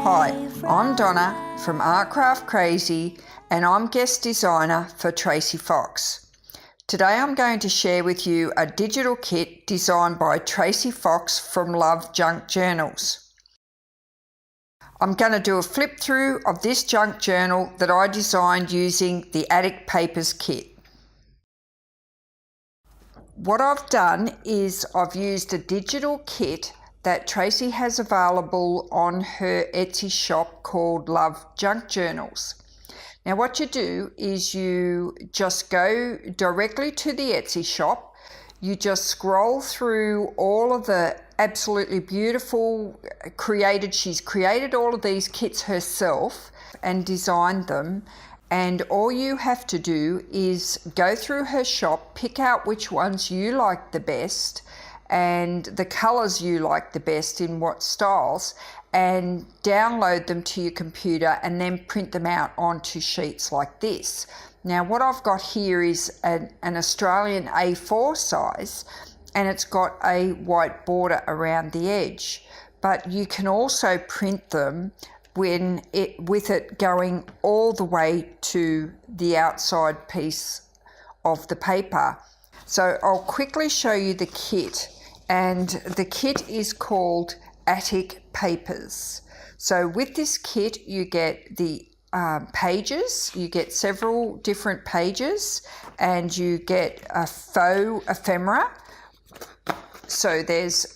Hi, I'm Donna from Artcraft Crazy and I'm guest designer for Tracie Fox. Today I'm going to share with you a digital kit designed by Tracie Fox from Love Junk Journals. I'm going to do a flip through of this junk journal that I designed using the Attic Papers kit. What I've done is I've used a digital kit that Tracie has available on her Etsy shop called Love Junk Journals. Now what you do is you just go directly to the Etsy shop, you just scroll through all of the absolutely beautiful she's created all of these kits herself and designed them, and all you have to do is go through her shop, pick out which ones you like the best and the colors you like the best in what styles, and download them to your computer and then print them out onto sheets like this. Now what I've got here is an Australian A4 size, and it's got a white border around the edge, but you can also print them with it going all the way to the outside piece of the paper. So I'll quickly show you the kit, and the kit is called Attic Papers. So with this kit you get the pages, you get several different pages, and you get a faux ephemera. So there's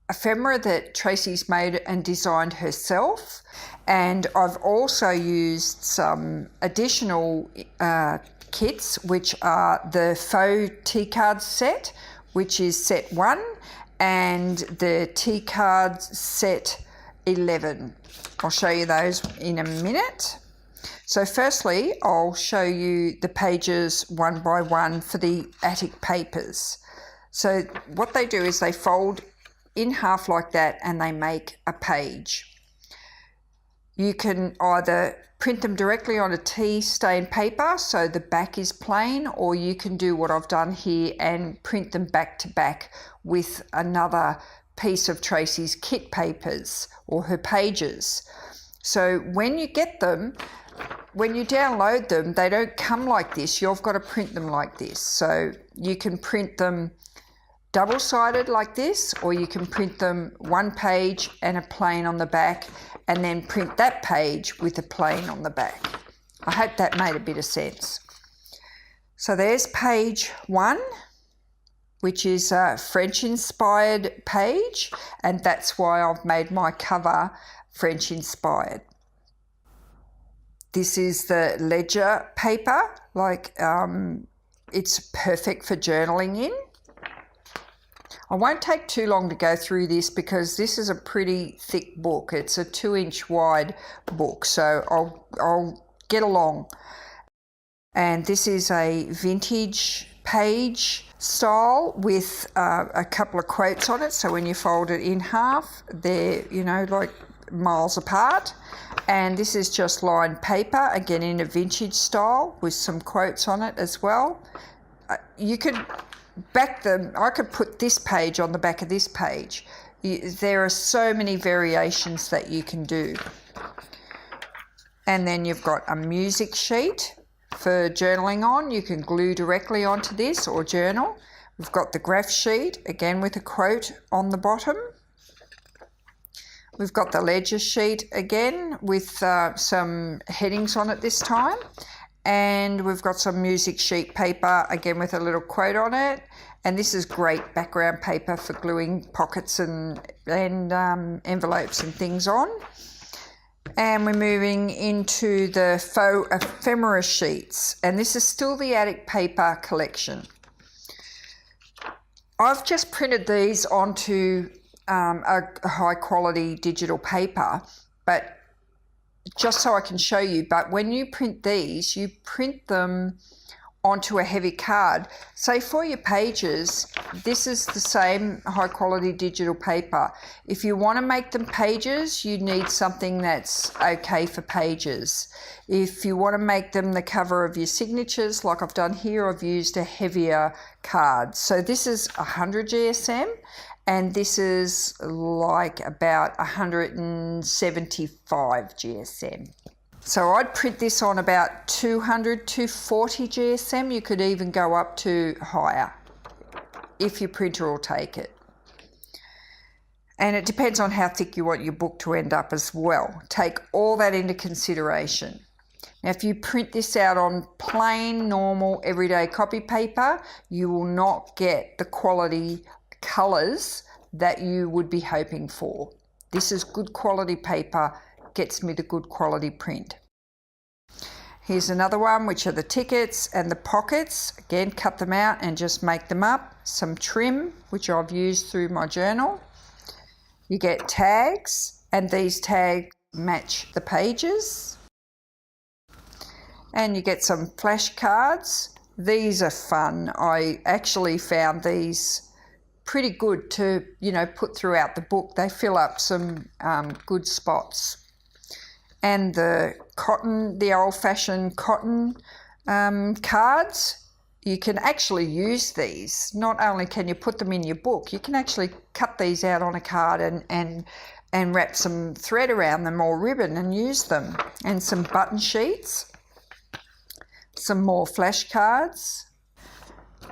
ephemera that Tracie's made and designed herself, and I've also used some additional kits, which are the faux T-card set, which is set 1, and the T-card set 11. I'll show you those in a minute. So firstly, I'll show you the pages one by one for the Attic Papers. So what they do is they fold in half like that and they make a page. You can either print them directly on a tea stained paper so the back is plain, or you can do what I've done here and print them back to back with another piece of Tracie's kit papers or her pages. So when you get them, when you download them, they don't come like this. You've got to print them like this. So you can print them double-sided like this, or you can print them one page and a plain on the back, and then print that page with a plain on the back. I hope that made a bit of sense. So there's page 1, which is a French-inspired page, and that's why I've made my cover French-inspired. This is the ledger paper, it's perfect for journaling in. I won't take too long to go through this because this is a pretty thick book. It's a 2-inch wide book, so I'll get along. And this is a vintage page style with a couple of quotes on it. So when you fold it in half, they're, like miles apart. And this is just lined paper, again in a vintage style with some quotes on it as well. You could back them, I could put this page on the back of this page. There are so many variations that you can do. And then you've got a music sheet for journaling on. You can glue directly onto this or journal. We've got the graph sheet, again with a quote on the bottom. We've got the ledger sheet again with some headings on it this time. And we've got some music sheet paper, again with a little quote on it. And this is great background paper for gluing pockets and envelopes and things on. And we're moving into the faux ephemera sheets. And this is still the Attic Paper collection. I've just printed these onto a high quality digital paper, but just so I can show you, but when you print these, you print them onto a heavy card. Say for your pages, this is the same high quality digital paper. If you want to make them pages, you need something that's okay for pages. If you want to make them the cover of your signatures, like I've done here, I've used a heavier card. So this is 100 GSM, and this is like about 175 GSM. So I'd print this on about 200 to 40 GSM. You could even go up to higher if your printer will take it. And it depends on how thick you want your book to end up as well. Take all that into consideration. Now, if you print this out on plain, normal, everyday copy paper, you will not get the quality colours that you would be hoping for. This is good quality paper, gets me the good quality print. Here's another one, which are the tickets and the pockets. Again, cut them out and just make them up. Some trim, which I've used through my journal. You get tags, and these tags match the pages. And you get some flashcards. These are fun. I actually found these pretty good to, put throughout the book. They fill up some good spots. And the cotton, the old-fashioned cotton cards, you can actually use these. Not only can you put them in your book, you can actually cut these out on a card and wrap some thread around them or ribbon and use them. And some button sheets, some more flashcards,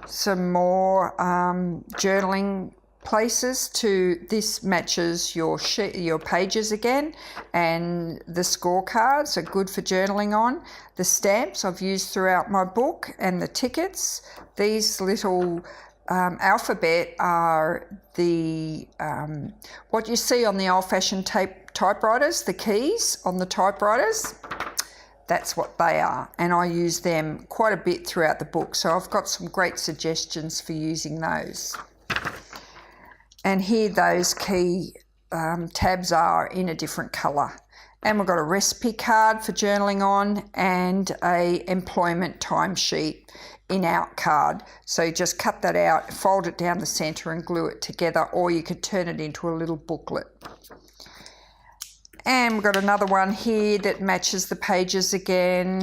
some more journaling places this matches your pages again, and the scorecards are good for journaling on. The stamps I've used throughout my book, and the tickets. These little alphabet are the what you see on the old-fashioned typewriters, the keys on the typewriters. That's what they are, and I use them quite a bit throughout the book, so I've got some great suggestions for using those. And here those key tabs are in a different colour. And we've got a recipe card for journaling on, and a employment timesheet in-out card. So you just cut that out, fold it down the centre and glue it together, or you could turn it into a little booklet. And we've got another one here that matches the pages again,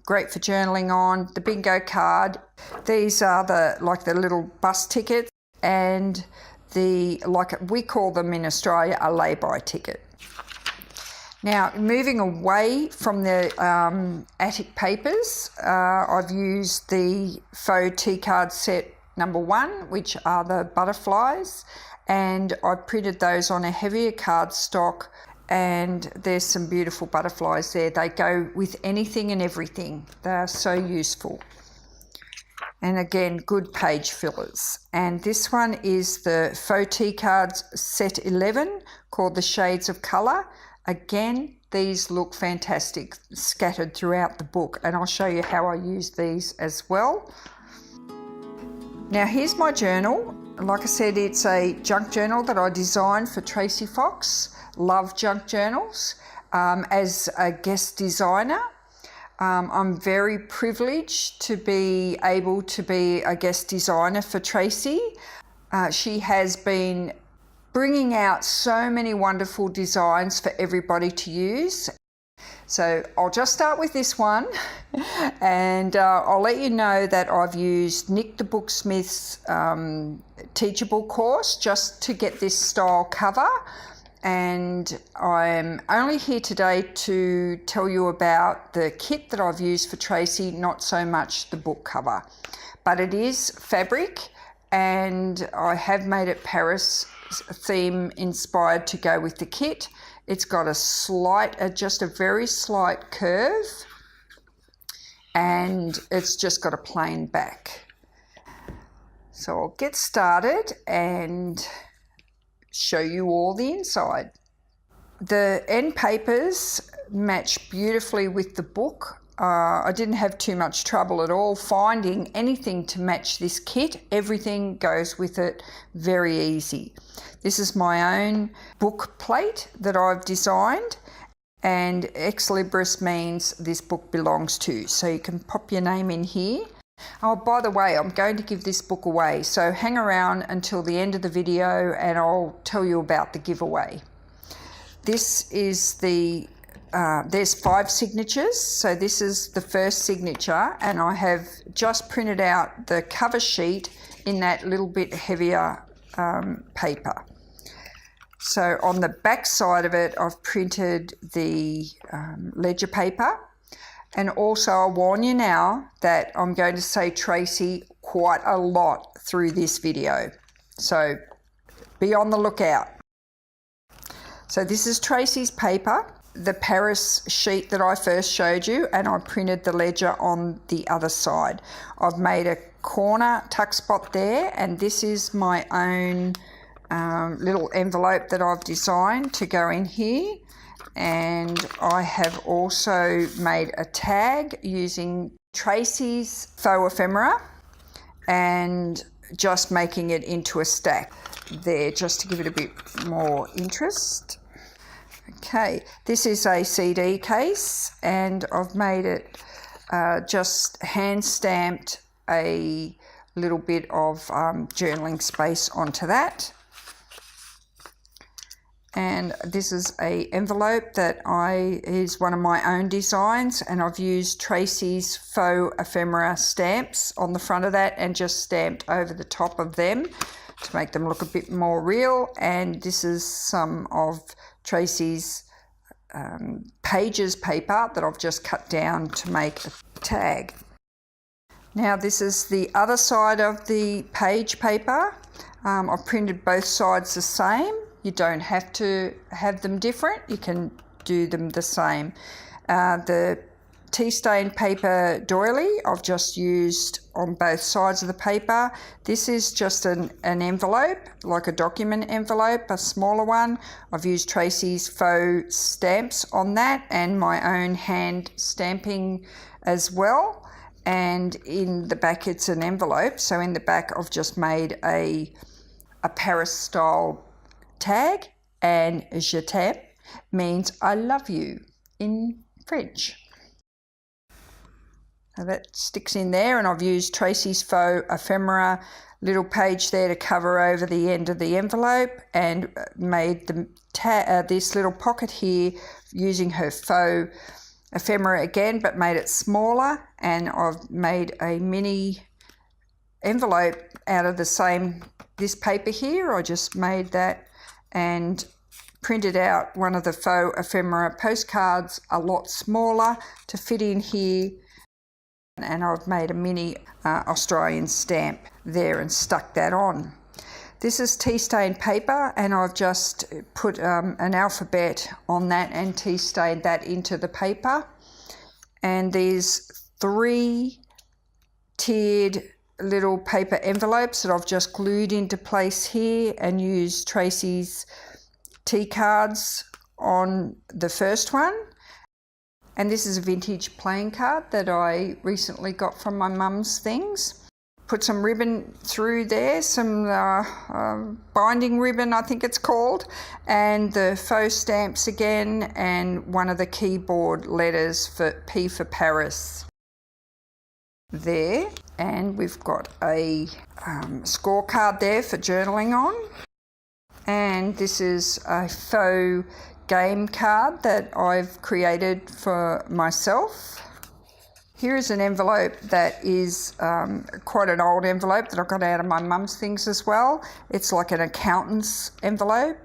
great for journaling on. The bingo card. These are the little bus tickets, and we call them in Australia a lay-by ticket. Now, moving away from the attic papers, I've used the faux T-card set number 1, which are the butterflies, and I printed those on a heavier cardstock, and there's some beautiful butterflies there. They go with anything and everything. They are so useful. And again, good page fillers. And this one is the faux T-cards set 11, called the Shades of Colour. Again, these look fantastic, scattered throughout the book, and I'll show you how I use these as well. Now here's my journal. Like I said, it's a junk journal that I designed for Tracie Fox. Love junk journals. As a guest designer, I'm very privileged to be able to be a guest designer for Tracie. She has been bringing out so many wonderful designs for everybody to use. So I'll just start with this one, and I'll let you know that I've used Nick the Booksmith's Teachable course just to get this style cover. And I'm only here today to tell you about the kit that I've used for Tracie, not so much the book cover. But it is fabric, and I have made it Paris theme inspired to go with the kit. It's got just a very slight curve, and it's just got a plain back. So I'll get started and show you all the inside. The end papers match beautifully with the book. I didn't have too much trouble at all finding anything to match this kit. Everything goes with it very easy. This is my own book plate that I've designed, and ex libris means this book belongs to, so you can pop your name in here. Oh, by the way, I'm going to give this book away, so hang around until the end of the video and I'll tell you about the giveaway. This is there's 5 signatures, so this is the first signature, and I have just printed out the cover sheet in that little bit heavier paper. So on the back side of it, I've printed the ledger paper. And also I'll warn you now that I'm going to say Tracie quite a lot through this video. So be on the lookout. So this is Tracie's paper, the Paris sheet that I first showed you, and I printed the ledger on the other side. I've made a corner tuck spot there, and this is my own little envelope that I've designed to go in here. And I have also made a tag using Tracie's faux ephemera and just making it into a stack there just to give it a bit more interest. Okay, this is a CD case and I've made it just hand stamped a little bit of journaling space onto that. And this is a envelope that is one of my own designs, and I've used Tracie's faux ephemera stamps on the front of that and just stamped over the top of them to make them look a bit more real. And this is some of Tracie's pages paper that I've just cut down to make a tag. Now this is the other side of the page paper. I've printed both sides the same. You don't have to have them different, you can do them the same. The tea stain paper doily I've just used on both sides of the paper. This is just an envelope, like a document envelope, a smaller one. I've used Tracie's faux stamps on that and my own hand stamping as well. And in the back it's an envelope, so in the back I've just made a Paris style tag, and je t'aime means I love you in French. So that sticks in there, and I've used Tracie's faux ephemera little page there to cover over the end of the envelope, and made this little pocket here using her faux ephemera again, but made it smaller. And I've made a mini envelope out of this paper here. I just made that and printed out one of the faux ephemera postcards a lot smaller to fit in here, and I've made a mini Australian stamp there and stuck that on. This is tea stained paper, and I've just put an alphabet on that and tea stained that into the paper. And these 3 tiered little paper envelopes that I've just glued into place here and used Tracie's tea cards on the first one. And this is a vintage playing card that I recently got from my mum's things. Put some ribbon through there, some binding ribbon I think it's called, and the faux stamps again, and one of the keyboard letters for P for Paris there. And we've got a scorecard there for journaling on. And this is a faux game card that I've created for myself. Here is an envelope that is quite an old envelope that I got out of my mum's things as well. It's like an accountant's envelope,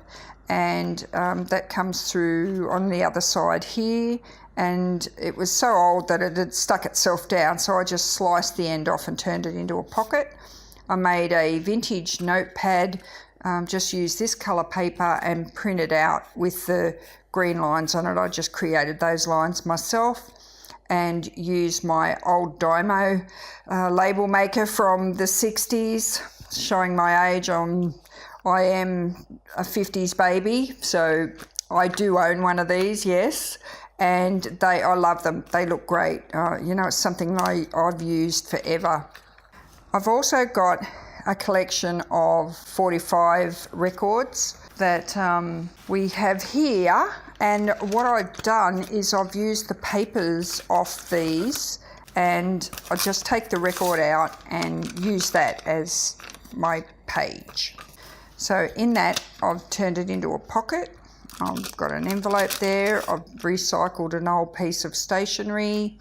and that comes through on the other side here. And it was so old that it had stuck itself down, so I just sliced the end off and turned it into a pocket. I made a vintage notepad, just used this colour paper and printed out with the green lines on it. I just created those lines myself and used my old Dymo label maker from the 60s, showing my age. I am a 50s baby, so I do own one of these, yes. And I love them. They look great. It's something I've used forever. I've also got a collection of 45 records that we have here. And what I've done is I've used the papers off these, and I just take the record out and use that as my page. So in that, I've turned it into a pocket. I've got an envelope there. I've recycled an old piece of stationery,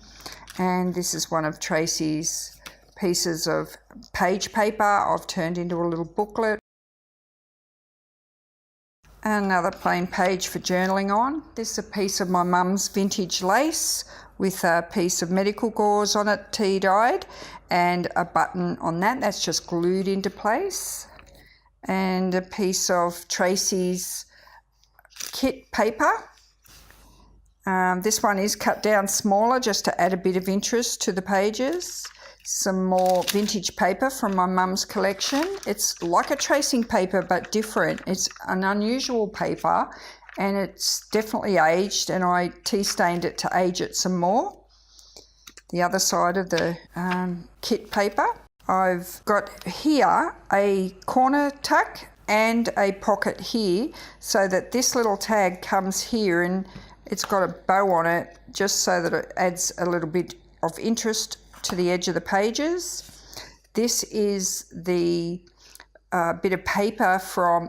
and this is one of Tracie's pieces of page paper I've turned into a little booklet. Another plain page for journaling on. This is a piece of my mum's vintage lace with a piece of medical gauze on it, tea dyed, and a button on that. That's just glued into place. And a piece of Tracie's kit paper. This one is cut down smaller just to add a bit of interest to the pages. Some more vintage paper from my mum's collection. It's like a tracing paper but different. It's an unusual paper and it's definitely aged, and I tea stained it to age it some more. The other side of the kit paper. I've got here a corner tuck and a pocket here, so that this little tag comes here and it's got a bow on it just so that it adds a little bit of interest to the edge of the pages. This is the bit of paper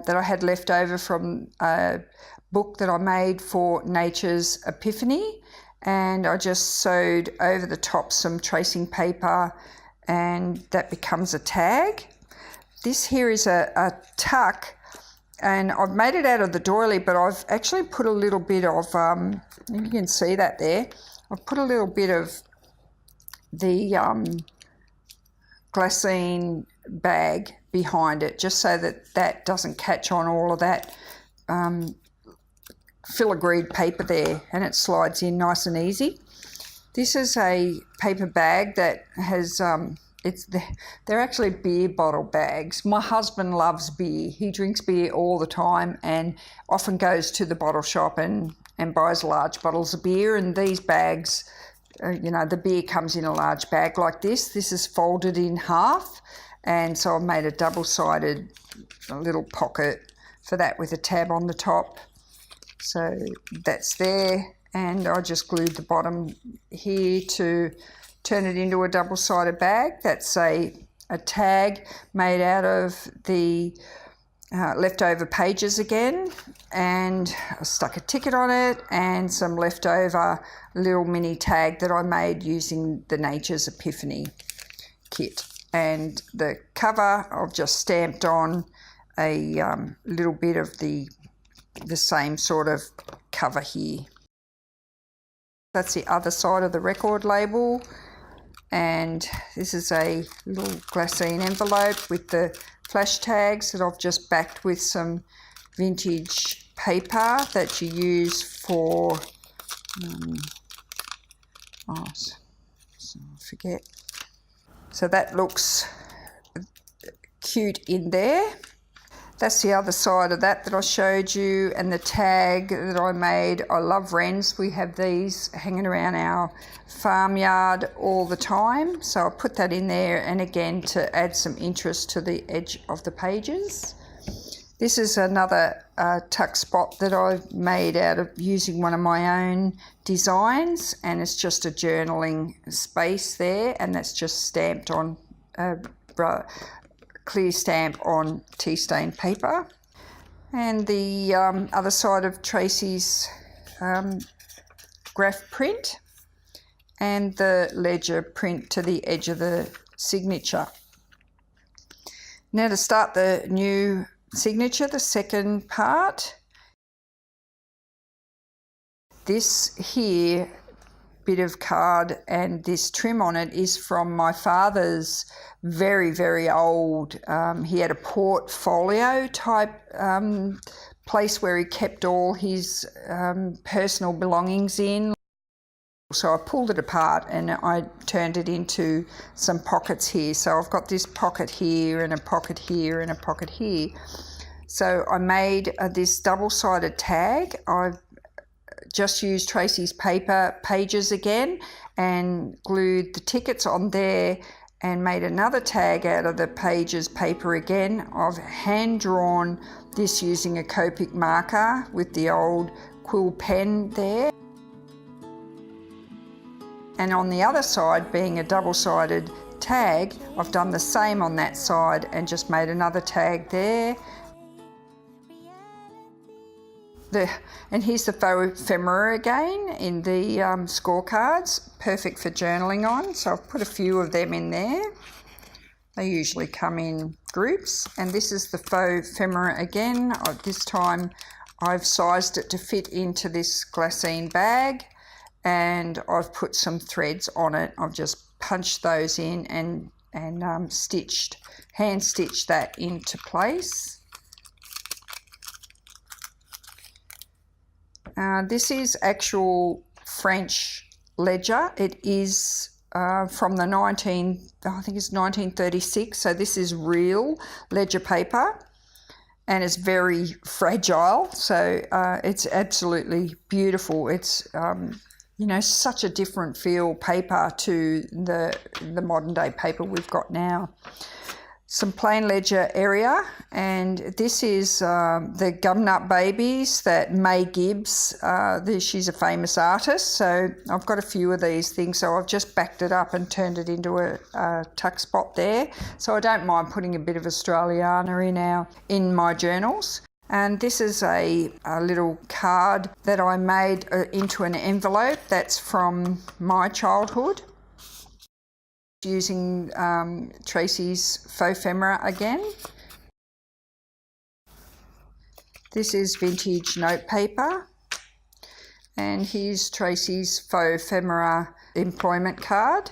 that I had left over from a book that I made for Nature's Epiphany, and I just sewed over the top some tracing paper and that becomes a tag. This here is a tuck, and I've made it out of the doily, but I've actually put a little bit of, you can see that there, I've put a little bit of the glassine bag behind it, just so that that doesn't catch on all of that filigreed paper there, and it slides in nice and easy. This is a paper bag that has, they're actually beer bottle bags. My husband loves beer. He drinks beer all the time and often goes to the bottle shop and buys large bottles of beer, and these bags, the beer comes in a large bag like this. This is folded in half, and so I've made a double-sided little pocket for that with a tab on the top. So that's there, and I just glued the bottom here to turn it into a double-sided bag. That's a tag made out of the leftover pages again, and I stuck a ticket on it and some leftover little mini tag that I made using the Nature's Epiphany kit. And the cover I've just stamped on a little bit of the same sort of cover here. That's the other side of the record label, and this is a little glassine envelope with the flash tags that I've just backed with some vintage paper that you use for I forget. So that looks cute in there. That's the other side of that I showed you, and the tag that I made. I love wrens. We have these hanging around our farmyard all the time. So I put that in there, and again to add some interest to the edge of the pages. This is another tuck spot that I've made out of using one of my own designs, and it's just a journaling space there, and that's just stamped on clear stamp on tea stained paper. And the other side of Tracie's graph print, and the ledger print to the edge of the signature. Now to start the new signature, the second part. This here bit of card and this trim on it is from my father's very, very old, he had a portfolio type place where he kept all his personal belongings in. So I pulled it apart and I turned it into some pockets here. So I've got this pocket here and a pocket here and a pocket here. So I made this double-sided tag. I've just used Tracie's paper pages again and glued the tickets on there and made another tag out of the pages paper again. I've hand drawn this using a Copic marker with the old quill pen there. And on the other side, being a double-sided tag, I've done the same on that side and just made another tag there. And here's the FauxPhemera again in the scorecards, perfect for journaling on. So I've put a few of them in there. They usually come in groups. And this is the FauxPhemera again. This time I've sized it to fit into this glassine bag, and I've put some threads on it. I've just punched those in and hand stitched that into place. This is actual French ledger. It is from the 1936. So this is real ledger paper, and it's very fragile. So it's absolutely beautiful. It's such a different feel paper to the modern day paper we've got now. Some plain ledger area, and this is the Gumnut Babies that May Gibbs, she's a famous artist, so I've got a few of these things, so I've just backed it up and turned it into a tuck spot there, so I don't mind putting a bit of Australiana in my journals. And this is a little card that I made into an envelope that's from my childhood, using Tracie's FauxPhemera again. This is vintage note paper, and here's Tracie's FauxPhemera employment card,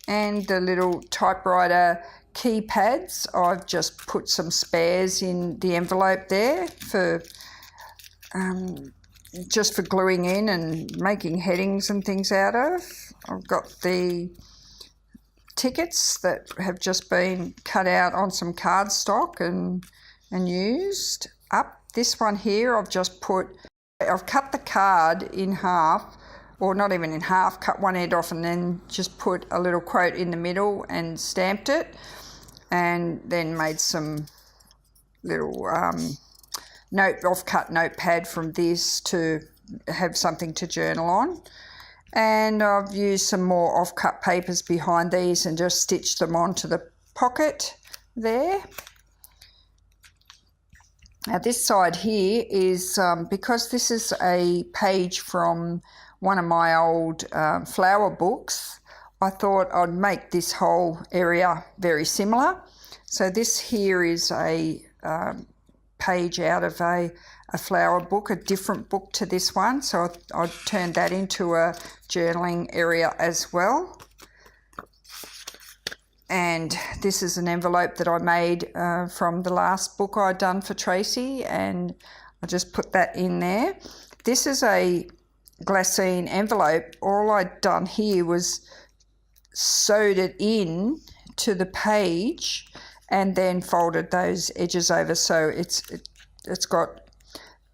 and the little typewriter keypads. I've just put some spares in the envelope there for just for gluing in and making headings and things out of. I've got the tickets that have just been cut out on some cardstock and used up. This one here, I've cut the card in half, or not even in half, cut one end off and then just put a little quote in the middle and stamped it, and then made some little offcut notepad from this to have something to journal on. And I've used some more offcut papers behind these and just stitched them onto the pocket there. Now this side here is, because this is a page from one of my old flower books, I thought I'd make this whole area very similar. So this here is a page out of a flower book, a different book to this one, so I turned that into a journaling area as well. And this is an envelope that I made from the last book I'd done for Tracie, and I just put that in there. This is a glassine envelope. All I'd done here was sewed it in to the page and then folded those edges over, so it's got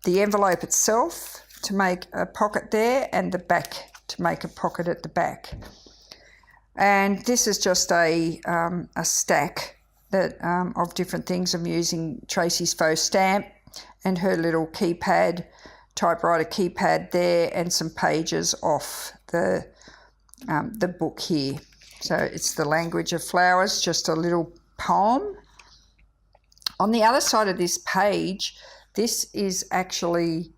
the envelope itself to make a pocket there and the back to make a pocket at the back. And this is just a stack that of different things. I'm using Tracie's faux stamp and her little keypad, typewriter keypad there, and some pages off the book here. So it's The Language of Flowers, just a little poem. On the other side of this page, this is actually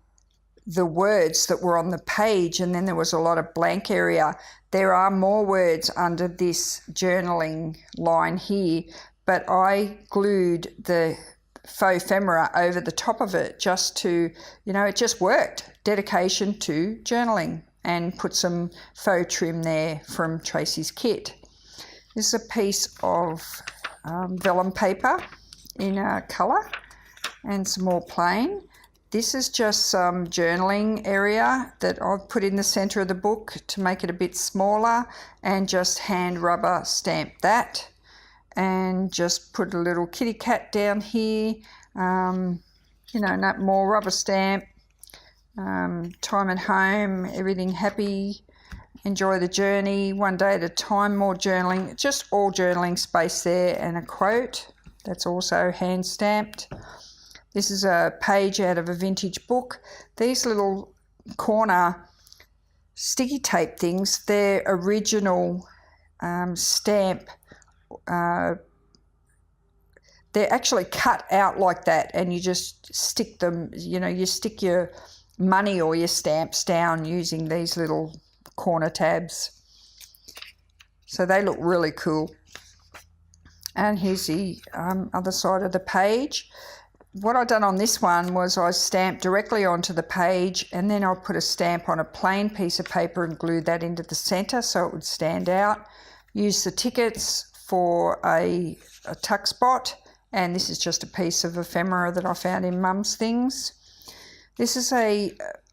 the words that were on the page, and then there was a lot of blank area. There are more words under this journaling line here, but I glued the FauxPhemera over the top of it just to, it just worked. Dedication to journaling, and put some faux trim there from Tracie's kit. This is a piece of vellum paper in a colour, and some more plain. This is just some journaling area that I've put in the centre of the book to make it a bit smaller, and just hand rubber stamp that, and just put a little kitty cat down here, more rubber stamp, time at home, everything happy, enjoy the journey, one day at a time, more journaling, just all journaling space there, and a quote that's also hand stamped. This is a page out of a vintage book. These little corner sticky tape things, they're original stamp. They're actually cut out like that, and you just stick them, you stick your money or your stamps down using these little corner tabs. So they look really cool. And here's the other side of the page. What I've done on this one was I stamped directly onto the page, and then I'll put a stamp on a plain piece of paper and glue that into the centre so it would stand out. Use the tickets for a tuck spot, and this is just a piece of ephemera that I found in Mum's Things. This is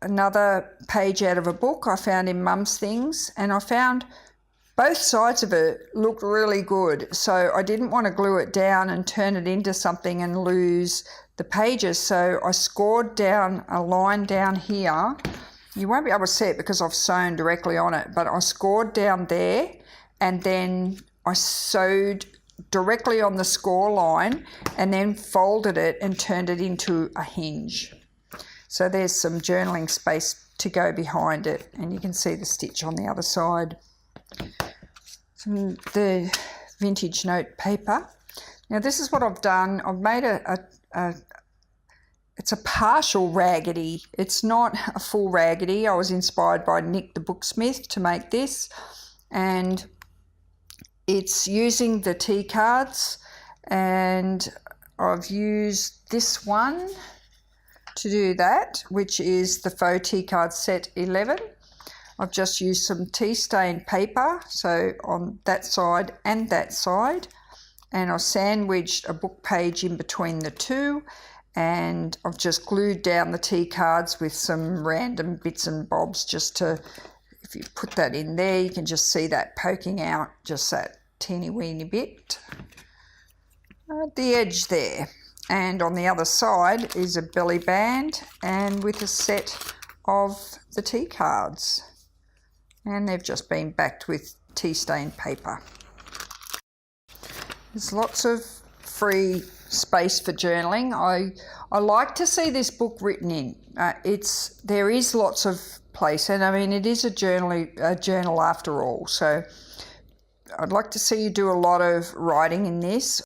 another page out of a book I found in Mum's Things, and I found both sides of it looked really good, so I didn't want to glue it down and turn it into something and lose the pages, so I scored down a line down here. You won't be able to see it because I've sewn directly on it, but I scored down there, and then I sewed directly on the score line and then folded it and turned it into a hinge. So there's some journaling space to go behind it, and you can see the stitch on the other side. The vintage note paper. Now this is what I've done. I've made it's a partial raggedy. It's not a full raggedy. I was inspired by Nick the Booksmith to make this, and it's using the tea cards, and I've used this one to do that, which is the faux tea card set 11. I've just used some tea stained paper, so on that side and that side, and I've sandwiched a book page in between the two, and I've just glued down the tea cards with some random bits and bobs just to, if you put that in there, you can just see that poking out, just that teeny weeny bit at the edge there. And on the other side is a belly band and with a set of the tea cards, and they've just been backed with tea stained paper. There's lots of free space for journaling. I like to see this book written in. There is lots of place, and I mean it is a journal after all, so I'd like to see you do a lot of writing in this.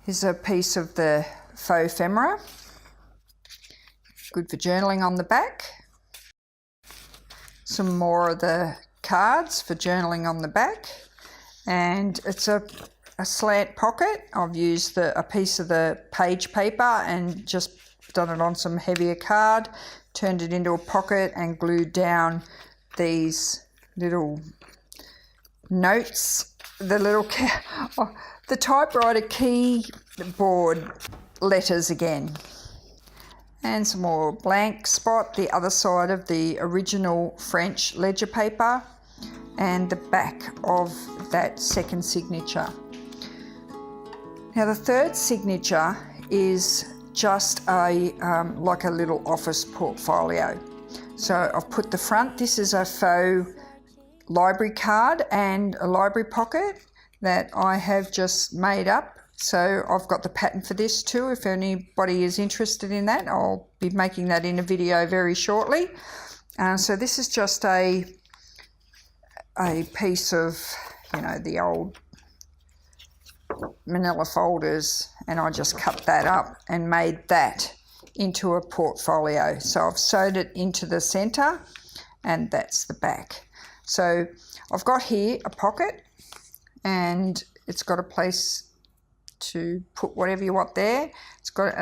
Here's a piece of the FauxPhemera, good for journaling on the back. Some more of the cards for journaling on the back, and it's a slant pocket. I've used a piece of the page paper and just done it on some heavier card, turned it into a pocket and glued down these little notes, the typewriter keyboard letters again, and some more blank spot, the other side of the original French ledger paper and the back of that second signature. Now the third signature is just like a little office portfolio. So I've put the front, this is a faux library card and a library pocket that I have just made up. So I've got the pattern for this too. If anybody is interested in that, I'll be making that in a video very shortly. So this is just a piece of, the old manila folders, and I just cut that up and made that into a portfolio. So I've sewed it into the centre, and that's the back. So I've got here a pocket, and it's got a place to put whatever you want there. It's got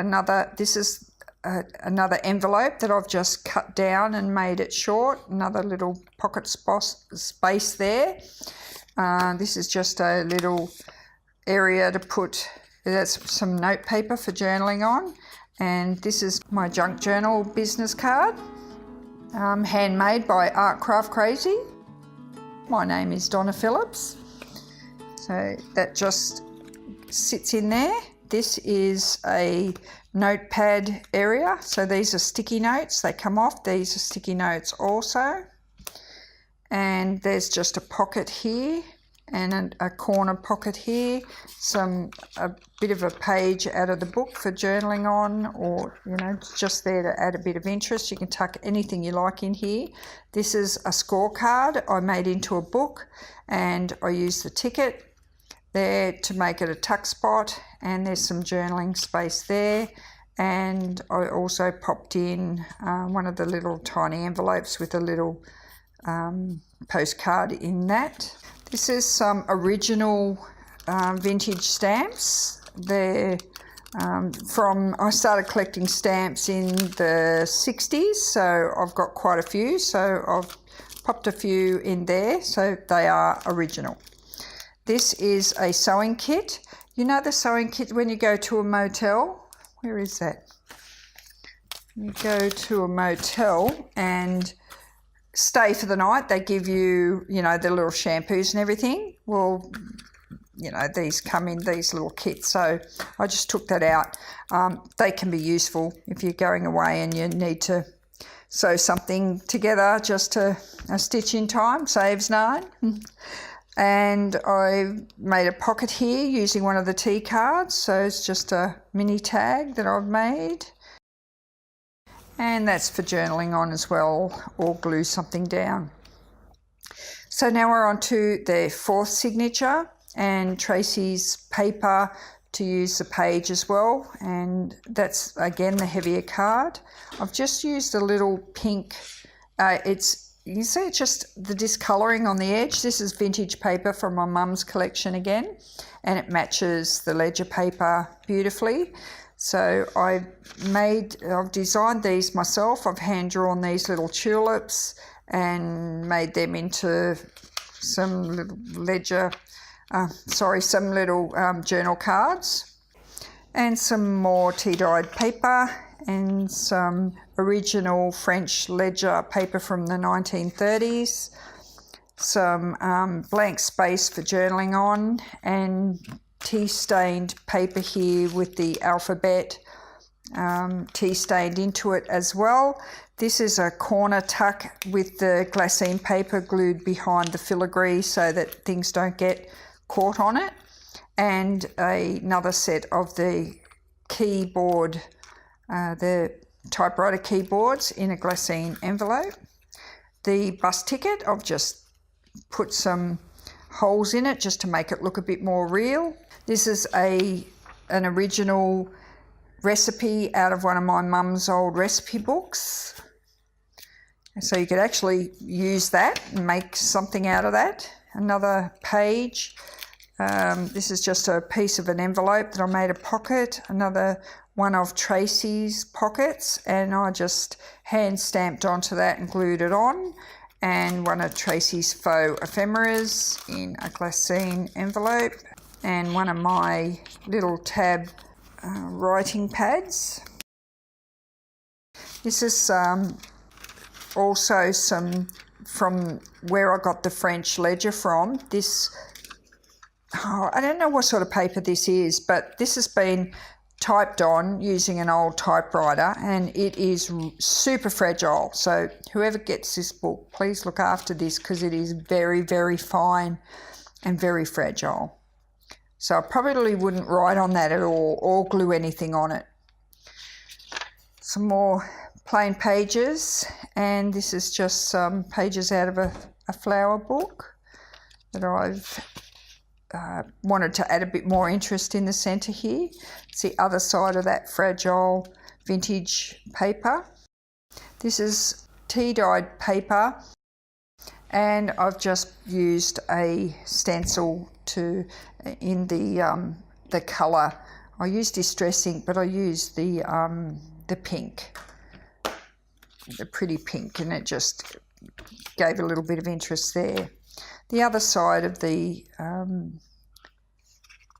this is another envelope that I've just cut down and made it short, another little pocket space there. This is just a little area to put, that's some note paper for journaling on, and this is my junk journal business card, handmade by Art Craft Crazy. My name is Donna Phillips, so that just sits in there. This is a notepad area, so these are sticky notes, they come off. These are sticky notes also, and there's just a pocket here and a corner pocket here, a bit of a page out of the book for journaling on, or just there to add a bit of interest. You can tuck anything you like in here. This is a scorecard I made into a book, and I used the ticket there to make it a tuck spot, and there's some journaling space there. And I also popped in one of the little tiny envelopes with a little postcard in that. This is some original vintage stamps. They're I started collecting stamps in the 60s, so I've got quite a few, so I've popped a few in there, so they are original. This is a sewing kit. You know the sewing kit when you go to a motel? Where is that? You go to a motel and stay for the night. They give you, you know, the little shampoos and everything. Well, you know, these come in these little kits, so I just took that out. They can be useful if you're going away and you need to sew something together just to a stitch in time, saves 9. And I made a pocket here using one of the T cards, so it's just a mini tag that I've made. And that's for journaling on as well, or glue something down. So now we're on to the 4th signature and Tracie's paper to use the page as well, and that's again the heavier card. I've just used a little pink, you can see it's just the discolouring on the edge. This is vintage paper from my mum's collection again, and it matches the ledger paper beautifully. So I've designed these myself. I've hand drawn these little tulips and made them into some little some little journal cards, and some more tea-dyed paper and some original French ledger paper from the 1930s, some blank space for journaling on, and tea-stained paper here with the alphabet tea-stained into it as well. This is a corner tuck with the glassine paper glued behind the filigree so that things don't get caught on it, and another set of the keyboard, the typewriter keyboards in a glassine envelope. The bus ticket, I've just put some holes in it just to make it look a bit more real. This is an original recipe out of one of my mum's old recipe books. So you could actually use that and make something out of that. Another page. This is just a piece of an envelope that I made a pocket. Another one of Tracie's pockets, and I just hand stamped onto that and glued it on. And one of Tracie's faux ephemeras in a glassine envelope, and one of my little tab writing pads. This is also some from where I got the French ledger from. I don't know what sort of paper this is, but this has been typed on using an old typewriter, and it is super fragile. So whoever gets this book, please look after this, because it is very, very fine and very fragile. So I probably wouldn't write on that at all or glue anything on it. Some more plain pages, and this is just some pages out of a flower book that I've wanted to add a bit more interest in the centre here. It's the other side of that fragile vintage paper. This is tea-dyed paper, and I've just used a stencil in the colour. I used Distress ink, but I used the pink, the pretty pink, and it just gave a little bit of interest there. The other side of the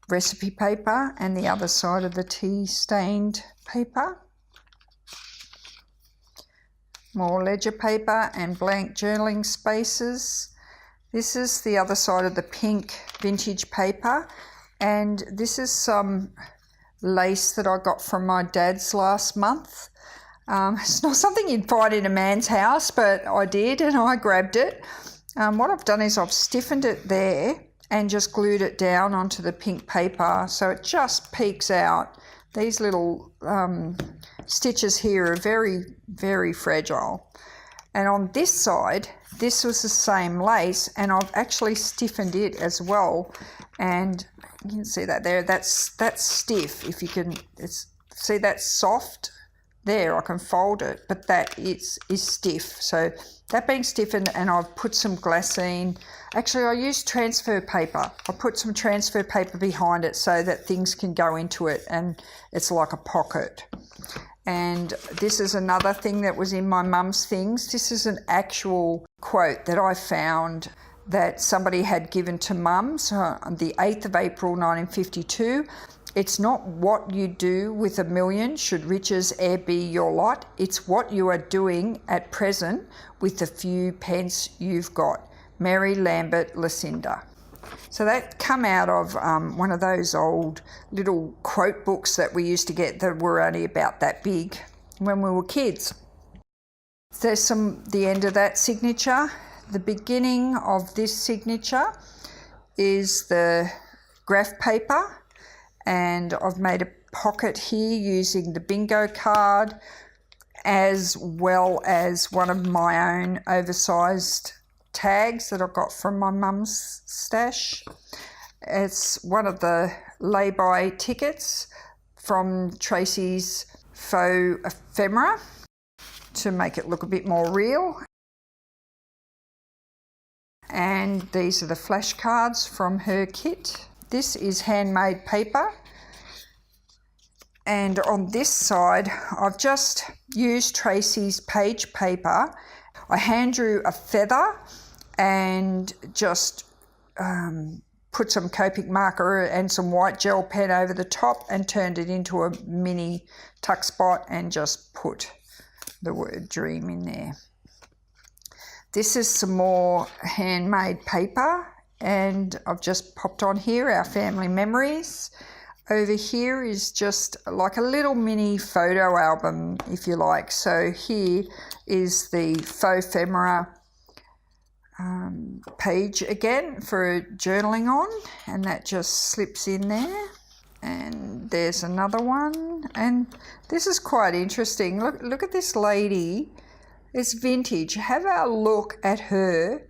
recipe paper, and the other side of the tea-stained paper. More ledger paper and blank journaling spaces. This is the other side of the pink vintage paper, and this is some lace that I got from my dad's last month. It's not something you'd find in a man's house, but I did, and I grabbed it. What I've done is I've stiffened it there and just glued it down onto the pink paper, so it just peeks out. These little stitches here are very, very fragile. And on this side, this was the same lace, and I've actually stiffened it as well. And you can see that there, that's stiff. If you can see, that's soft there, I can fold it, but that is stiff. So that being stiffened, and I've put some glassine. Actually, I use transfer paper. I put some transfer paper behind it so that things can go into it and it's like a pocket. And this is another thing that was in my mum's things. This is an actual quote that I found that somebody had given to mum. So on the 8th of April 1952, "It's not what you do with a million should riches e'er be your lot. It's what you are doing at present with the few pence you've got. Mary Lambert Lucinda." So that come out of one of those old little quote books that we used to get that were only about that big when we were kids. There's the end of that signature. The beginning of this signature is the graph paper, and I've made a pocket here using the bingo card as well as one of my own oversized tags that I got from my mum's stash. It's one of the lay-by tickets from Tracie's faux ephemera to make it look a bit more real. And these are the flashcards from her kit. This is handmade paper. And on this side, I've just used Tracie's page paper. I hand drew a feather and just put some Copic marker and some white gel pen over the top and turned it into a mini tuck spot and just put the word dream in there. This is some more handmade paper, and I've just popped on here our family memories. Over here is just like a little mini photo album, if you like. So here is the FauxPhemera page again for journaling on, and that just slips in there. And there's another one, and this is quite interesting. Look at this lady. It's vintage. Have a look at her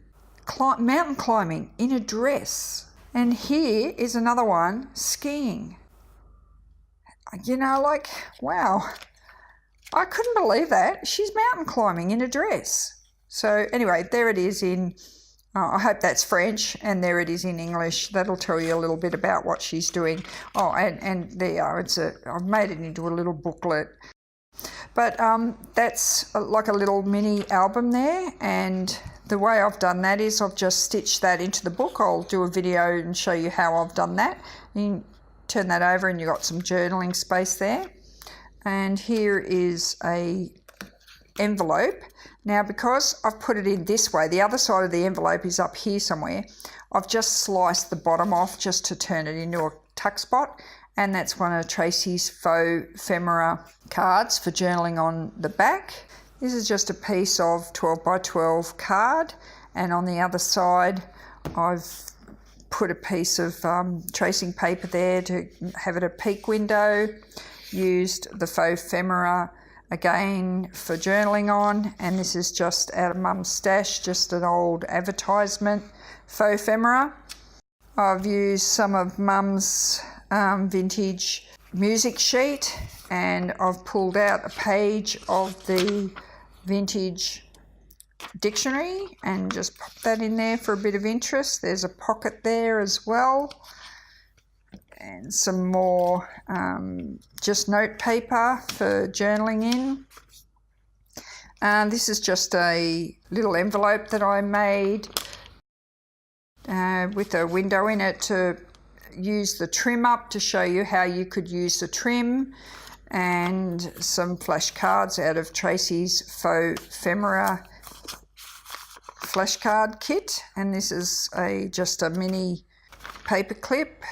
mountain climbing in a dress. And here is another one, skiing. You know, like, wow. I couldn't believe that. She's mountain climbing in a dress. So anyway, there it is in, I hope that's French, and there it is in English. That'll tell you a little bit about what she's doing. Oh, and there you are. I've made it into a little booklet. But that's like a little mini album there, and the way I've done that is I've just stitched that into the book. I'll do a video and show you how I've done that. You turn that over and you've got some journaling space there. And here is a envelope. Now, because I've put it in this way, the other side of the envelope is up here somewhere, I've just sliced the bottom off just to turn it into a tuck spot. And that's one of Tracie's FauxPhemera cards for journaling on the back. This is just a piece of 12 by 12 card, and on the other side I've put a piece of tracing paper there to have it a peek window. Used the FauxPhemera again for journaling on, and this is just out of Mum's stash, just an old advertisement, FauxPhemera. I've used some of Mum's vintage music sheet, and I've pulled out a page of the vintage dictionary and just popped that in there for a bit of interest. There's a pocket there as well, and some more just note paper for journaling in. This is just a little envelope that I made with a window in it to use the trim up to show you how you could use the trim, and some flashcards out of Tracie's FauxPhemera flashcard kit. And this is just a mini paper clip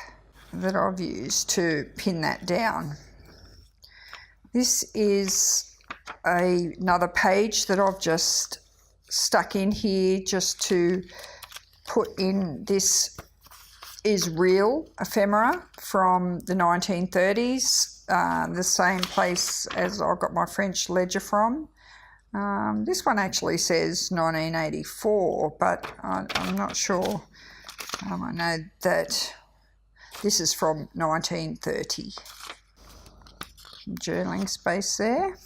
that I've used to pin that down. This is another page that I've just stuck in here just to put in. This is real ephemera from the 1930s, the same place as I got my French ledger from. This one actually says 1984, but I'm not sure. I know that this is from 1930. Journaling space there.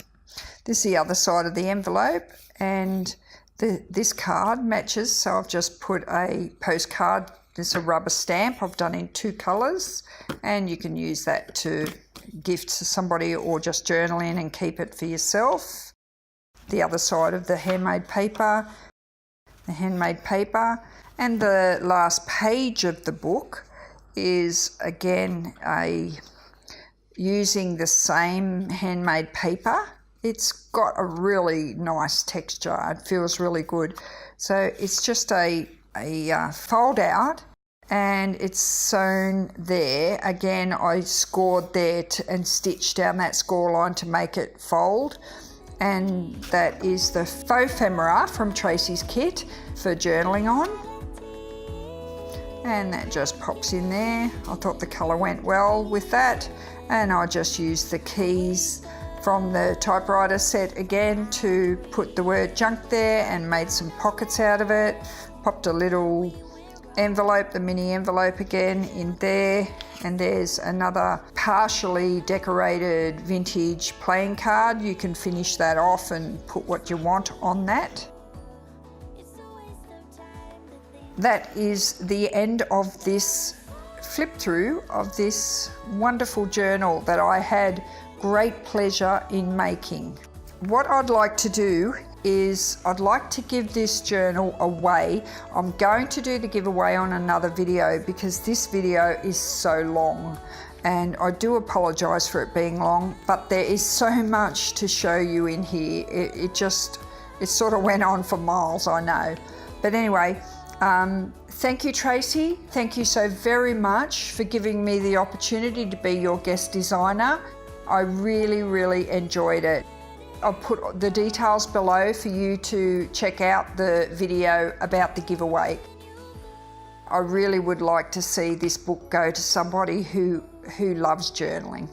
This is the other side of the envelope, and this card matches, so I've just put a postcard. This is a rubber stamp I've done in 2 colours, and you can use that to gift to somebody or just journal in and keep it for yourself. The other side of the handmade paper, and the last page of the book is again using the same handmade paper. It's got a really nice texture. It feels really good. So it's just a fold out, and it's sewn there. Again, I scored there and stitched down that score line to make it fold. And that is the FauxPhemera from Tracie's kit for journaling on. And that just pops in there. I thought the colour went well with that. And I just used the keys from the typewriter set again to put the word junk there and made some pockets out of it. Popped a little envelope, the mini envelope again in there. And there's another partially decorated vintage playing card. You can finish that off and put what you want on that. That is the end of this flip through of this wonderful journal that I had great pleasure in making. What I'd like to do is I'd like to give this journal away. I'm going to do the giveaway on another video because this video is so long, and I do apologise for it being long, but there is so much to show you in here. It sort of went on for miles, I know. But anyway, thank you, Tracie. Thank you so very much for giving me the opportunity to be your guest designer. I really, really enjoyed it. I'll put the details below for you to check out the video about the giveaway. I really would like to see this book go to somebody who loves journaling.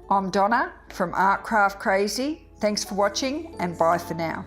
I'm Donna from Art Craft Crazy. Thanks for watching, and bye for now.